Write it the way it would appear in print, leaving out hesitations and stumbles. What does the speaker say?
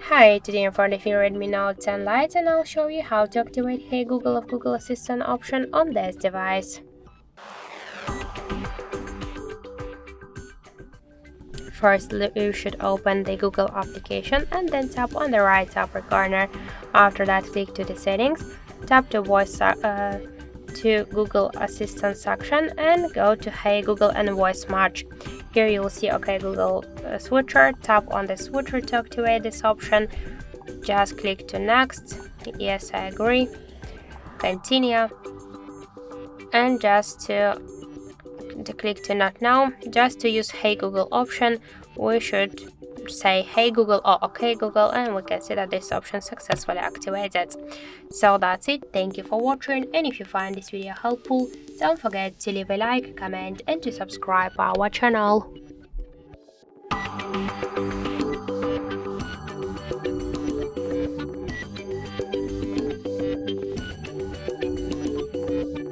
Hi, today I'm for the Redmi Note 10 Lite and I'll show you how to activate Hey Google of Google Assistant option on this device. First, you should open the Google application and then tap on the right upper corner. After that, click to the settings, tap to to Google Assistant section and go to Hey Google and Voice Match. Here you will see OK Google switcher. Tap on the switcher to activate this option. Just click to next. Yes, I agree. Continue. And just to click to not now. Just to use Hey Google option, we should say Hey Google or OK Google, and we can see that this option successfully activated. So that's it. Thank you for watching, and if you find this video helpful, don't forget to leave a like, comment and to subscribe our channel.